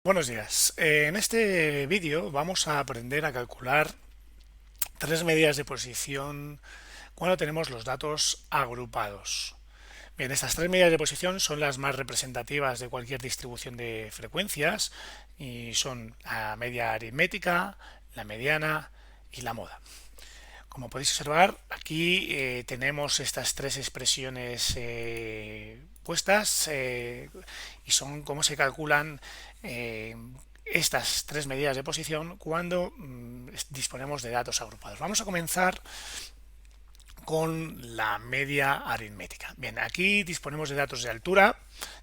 Buenos días. En este vídeo vamos a aprender a calcular tres medidas de posición cuando tenemos los datos agrupados. Bien, estas tres medidas de posición son las más representativas de cualquier distribución de frecuencias y son la media aritmética, la mediana y la moda. Como podéis observar, aquí tenemos estas tres expresiones puestas y son cómo se calculan eh, estas tres medidas de posición cuando disponemos de datos agrupados. Vamos a comenzar con la media aritmética. Bien, aquí disponemos de datos de altura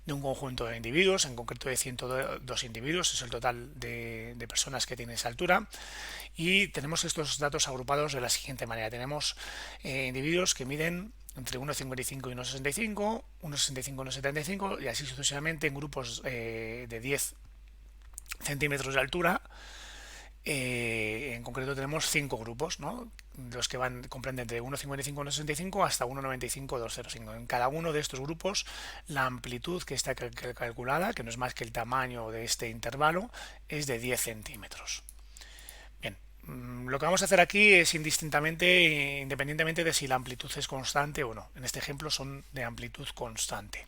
de un conjunto de individuos, en concreto de 102 individuos, es el total de personas que tienen esa altura, y tenemos estos datos agrupados de la siguiente manera. Tenemos individuos que miden entre 1,55 y 1,65, 1,65 y 1,75 y así sucesivamente en grupos de 10 centímetros de altura. En concreto tenemos 5 grupos, ¿no? Los que comprenden de 1,55 a 1,65 hasta 1,95 a 2,05. En cada uno de estos grupos la amplitud que está calculada, que no es más que el tamaño de este intervalo, es de 10 centímetros. Bien, lo que vamos a hacer aquí es indistintamente, independientemente de si la amplitud es constante o no. En este ejemplo son de amplitud constante.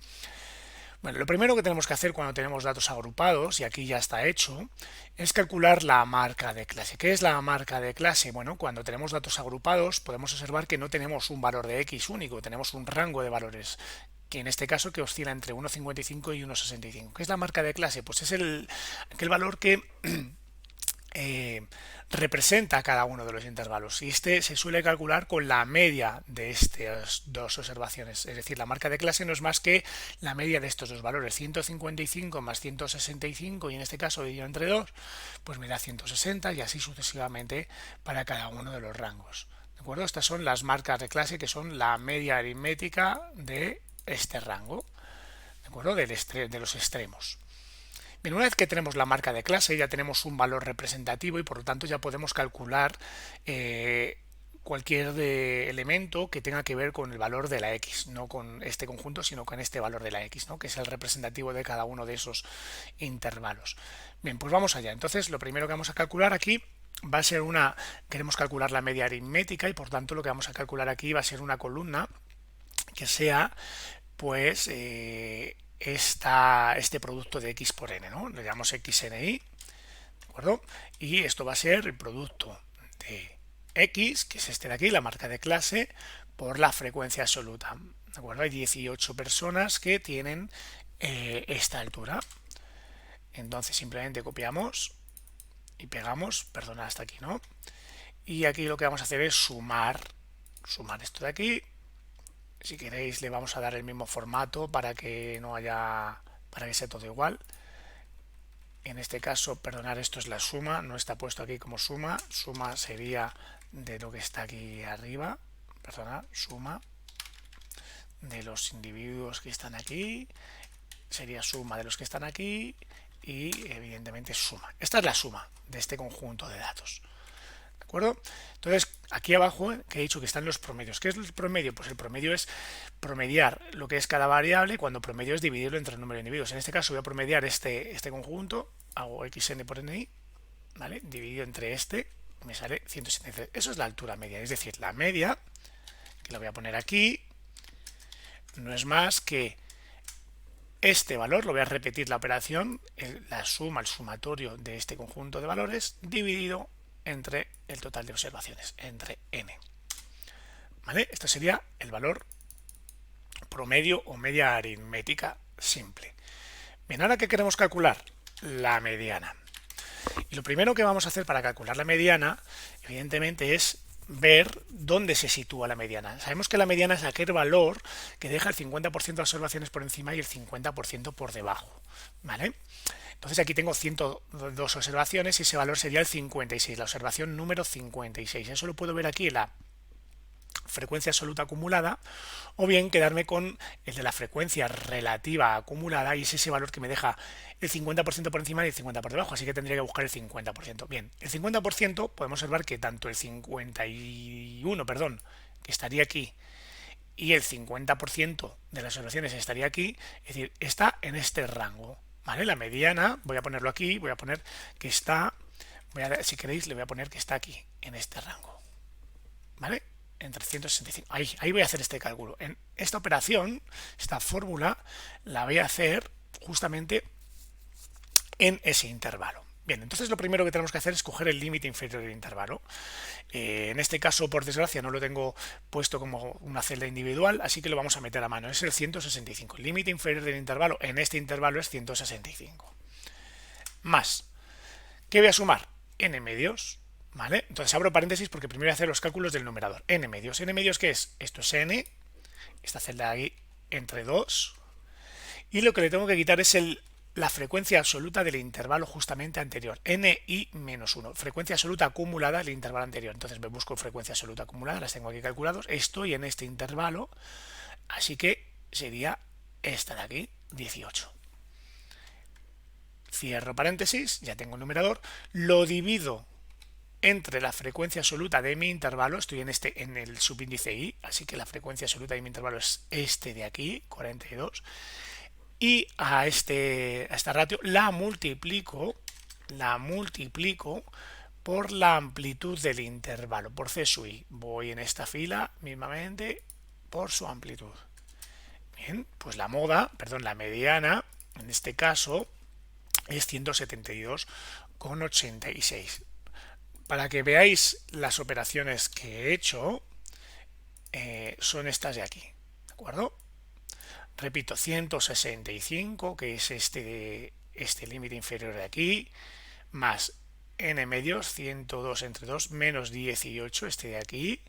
Bueno, lo primero que tenemos que hacer cuando tenemos datos agrupados, y aquí ya está hecho, es calcular la marca de clase. ¿Qué es la marca de clase? Bueno, cuando tenemos datos agrupados podemos observar que no tenemos un valor de x único, tenemos un rango de valores, que en este caso que oscila entre 1,55 y 1,65. ¿Qué es la marca de clase? Pues es aquel valor que representa cada uno de los intervalos, y este se suele calcular con la media de estas dos observaciones. Es decir, la marca de clase no es más que la media de estos dos valores, 155 más 165, y en este caso dividido entre 2 pues me da 160, y así sucesivamente para cada uno de los rangos. ¿De acuerdo? Estas son las marcas de clase, que son la media aritmética de este rango, ¿de acuerdo? De los extremos. Bien, una vez que tenemos la marca de clase, ya tenemos un valor representativo y por lo tanto ya podemos calcular cualquier elemento que tenga que ver con el valor de la x, no con este conjunto, sino con este valor de la x, ¿no? Que es el representativo de cada uno de esos intervalos. Bien, pues vamos allá. Entonces, lo primero que vamos a calcular aquí va a ser queremos calcular la media aritmética, y por tanto lo que vamos a calcular aquí va a ser una columna que sea pues este producto de x por n, ¿no? Le llamamos xni, ¿de acuerdo? Y esto va a ser el producto de x, que es este de aquí, la marca de clase, por la frecuencia absoluta, ¿de acuerdo? Hay 18 personas que tienen esta altura. Entonces simplemente copiamos y pegamos, perdona, hasta aquí, ¿no? Y aquí lo que vamos a hacer es sumar esto de aquí. Si queréis le vamos a dar el mismo formato para que no haya, para que sea todo igual. En este caso, perdonar, esto es la suma, no está puesto aquí como suma. Suma sería de lo que está aquí arriba, perdona, suma de los individuos que están aquí, sería suma de los que están aquí y evidentemente suma. Esta es la suma de este conjunto de datos. ¿De acuerdo? Entonces, aquí abajo, que he dicho que están los promedios. ¿Qué es el promedio? Pues el promedio es promediar lo que es cada variable, cuando promedio es dividirlo entre el número de individuos. En este caso voy a promediar este conjunto, hago xn por ni, ¿vale? Dividido entre este, me sale 173. Eso es la altura media, es decir, la media, que la voy a poner aquí, no es más que este valor, lo voy a repetir la operación, la suma, el sumatorio de este conjunto de valores, dividido entre el total de observaciones, entre n. ¿Vale? Esto sería el valor promedio o media aritmética simple. Bien, ahora ¿qué queremos calcular? La mediana. Y lo primero que vamos a hacer para calcular la mediana, evidentemente, es ver dónde se sitúa la mediana. Sabemos que la mediana es aquel valor que deja el 50% de observaciones por encima y el 50% por debajo, ¿vale? Entonces aquí tengo 102 observaciones y ese valor sería el 56, la observación número 56. Eso lo puedo ver aquí en la frecuencia absoluta acumulada, o bien quedarme con el de la frecuencia relativa acumulada, y es ese valor que me deja el 50% por encima y el 50% por debajo, así que tendría que buscar el 50%. Bien, el 50% podemos observar que tanto el 51, perdón, que estaría aquí, y el 50% de las observaciones estaría aquí, es decir, está en este rango, ¿vale? La mediana, voy a ponerlo aquí, voy a poner que está, si queréis, le voy a poner que está aquí, en este rango, ¿vale? Entre 165. Ahí voy a hacer este cálculo. En esta operación, esta fórmula, la voy a hacer justamente en ese intervalo. Bien, entonces lo primero que tenemos que hacer es coger el límite inferior del intervalo. En este caso, por desgracia, no lo tengo puesto como una celda individual, así que lo vamos a meter a mano. Es el 165. El límite inferior del intervalo en este intervalo es 165. Más, ¿qué voy a sumar? N medios, ¿vale? Entonces abro paréntesis porque primero voy a hacer los cálculos del numerador. N medios. ¿N medios qué es? Esto es N, esta celda de aquí entre 2. Y lo que le tengo que quitar es la frecuencia absoluta del intervalo justamente anterior, NI menos 1, frecuencia absoluta acumulada del intervalo anterior. Entonces me busco frecuencia absoluta acumulada, las tengo aquí calculados, estoy en este intervalo, así que sería esta de aquí, 18. Cierro paréntesis, ya tengo el numerador, lo divido entre la frecuencia absoluta de mi intervalo, estoy en el subíndice I, así que la frecuencia absoluta de mi intervalo es este de aquí, 42, y a esta ratio la multiplico por la amplitud del intervalo, por C sub I. Voy en esta fila mismamente por su amplitud. Bien, pues la mediana, en este caso, es 172,86. Para que veáis las operaciones que he hecho, son estas de aquí, ¿de acuerdo? Repito, 165, que es este límite inferior de aquí, más n medios, 102 entre 2, menos 18, este de aquí,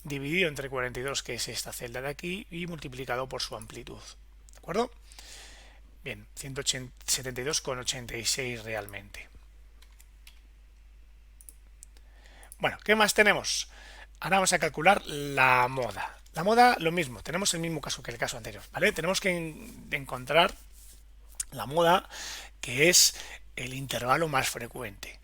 dividido entre 42, que es esta celda de aquí, y multiplicado por su amplitud. ¿De acuerdo? Bien, 172,86 realmente. Bueno, ¿qué más tenemos? Ahora vamos a calcular la moda. La moda, lo mismo, tenemos el mismo caso que el caso anterior, ¿vale? Tenemos que encontrar la moda, que es el intervalo más frecuente.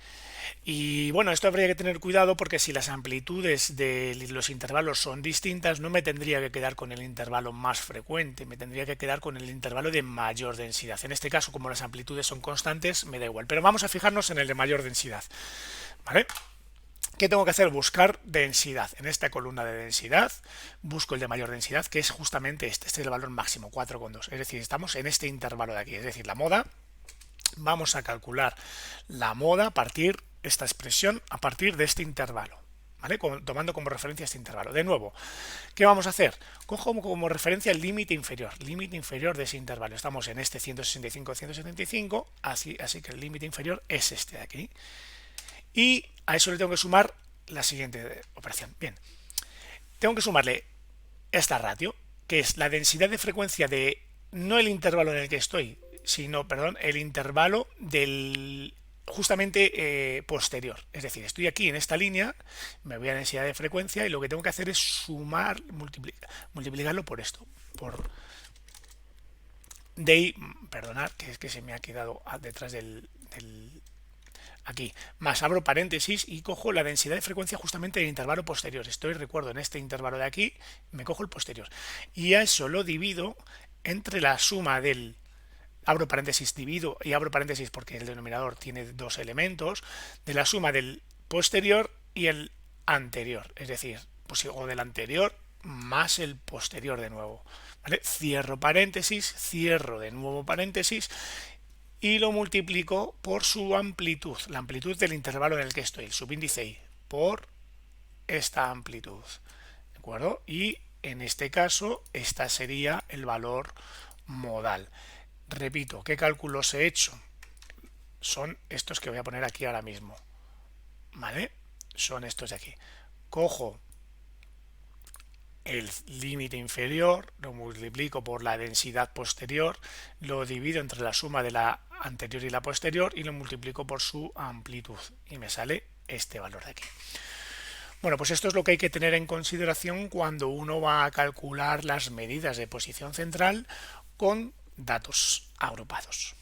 Y bueno, esto habría que tener cuidado porque si las amplitudes de los intervalos son distintas, no me tendría que quedar con el intervalo más frecuente, me tendría que quedar con el intervalo de mayor densidad. En este caso, como las amplitudes son constantes, me da igual. Pero vamos a fijarnos en el de mayor densidad, ¿vale? ¿Qué tengo que hacer? Buscar densidad. En esta columna de densidad busco el de mayor densidad, que es justamente este es el valor máximo, 4,2. Es decir, estamos en este intervalo de aquí, es decir, la moda. Vamos a calcular la moda esta expresión a partir de este intervalo, ¿vale? Tomando como referencia este intervalo. De nuevo, ¿qué vamos a hacer? Cojo como referencia el límite inferior de ese intervalo. Estamos en este 165, así que el límite inferior es este de aquí. Y a eso le tengo que sumar la siguiente operación. Bien, tengo que sumarle esta ratio, que es la densidad de frecuencia de, no el intervalo en el que estoy, sino, perdón, el intervalo del justamente posterior. Es decir, estoy aquí en esta línea, me voy a densidad de frecuencia y lo que tengo que hacer es sumar, multiplicarlo por esto, por DI, perdonad, que es que se me ha quedado detrás del aquí, más abro paréntesis y cojo la densidad de frecuencia justamente del intervalo posterior. Recuerdo, en este intervalo de aquí, me cojo el posterior. Y a eso lo divido entre la suma del, abro paréntesis, divido y abro paréntesis porque el denominador tiene dos elementos, de la suma del posterior y el anterior. Es decir, pues, o del anterior más el posterior de nuevo. ¿Vale? Cierro paréntesis, cierro de nuevo paréntesis y lo multiplico por su amplitud, la amplitud del intervalo en el que estoy, el subíndice I, por esta amplitud, ¿de acuerdo? Y en este caso, esta sería el valor modal. Repito, ¿qué cálculos he hecho? Son estos que voy a poner aquí ahora mismo, ¿vale? Son estos de aquí. Cojo el límite inferior, lo multiplico por la densidad posterior, lo divido entre la suma de la anterior y la posterior y lo multiplico por su amplitud y me sale este valor de aquí. Bueno, pues esto es lo que hay que tener en consideración cuando uno va a calcular las medidas de posición central con datos agrupados.